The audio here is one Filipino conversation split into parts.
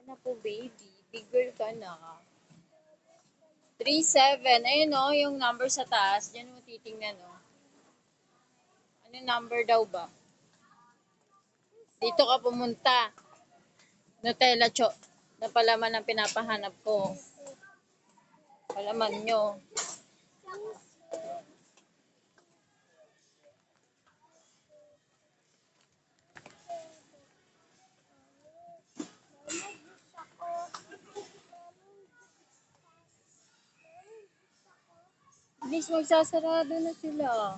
na po, baby. Big girl ka na. 37. Ayun o, yung number sa taas. Diyan mo titingnan o. Ano number daw ba? Dito ka pumunta. Nutella cho. Na palaman ang pinapahanap ko. Palaman nyo. Please, magsasarado na sila.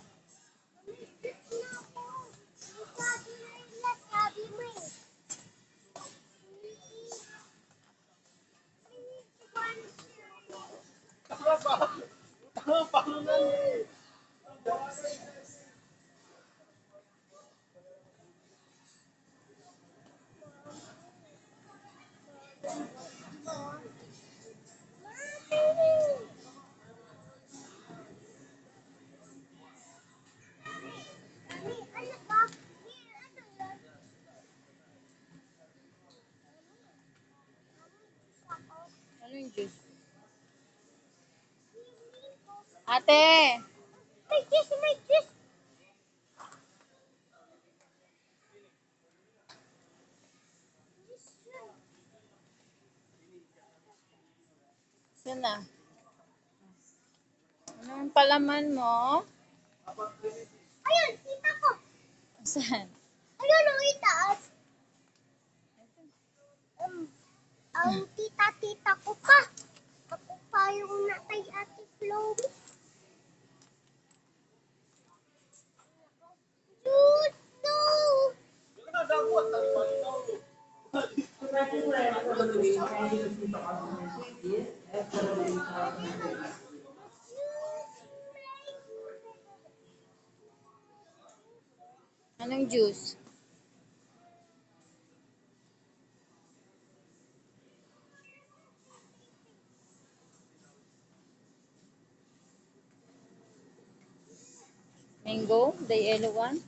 Ano yung juice? Ate! May kiss, may kiss. Saan na? Ano yung palaman mo? Ayun, kita ko. Saan? Ayun, ang itaas. Ang tita-tita ko pa. Ako pa yung natay Ate Chloe. Jude, no! Anong juice? Mango? The yellow one?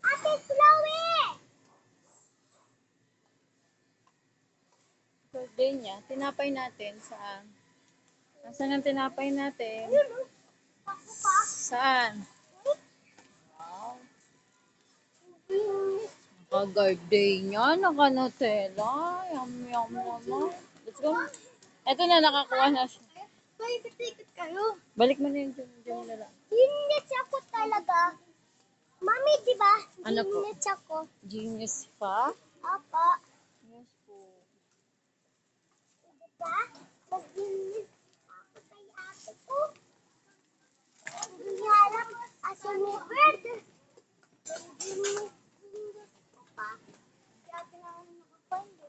Ate Chloe! Birthday niya. Tinapay natin. Saan? Nasaan ang tinapay natin? Ayun, oh. Ako pa. Saan? Wow. Naka-birthday niya. Naka-Nutella. Yum, yum naman. Let's go. Eto na, nakakuha na siya. May ikot kayo. Balik mo na yung dyan na lang. Genius ako talaga. Mami, di ba? Ano po? Genius ako. Genius pa? Apa. Yes po. Di ba? Mag-genius ako kay ate ko. Hiharap aso ni Bird. Mag-genius ako pa. Kaya kailangan nakapanda.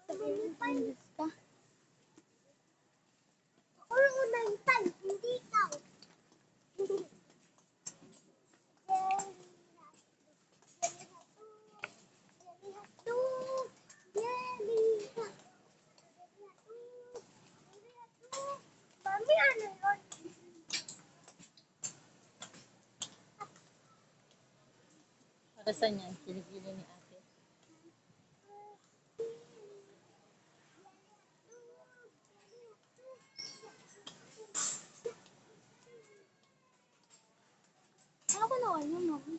Mag-genius ka. Ako yung unang tan, hindi ikaw. Mami, ano yun? Para saan yan? Kilikili ni ate. Ano ko naman yun, Mami?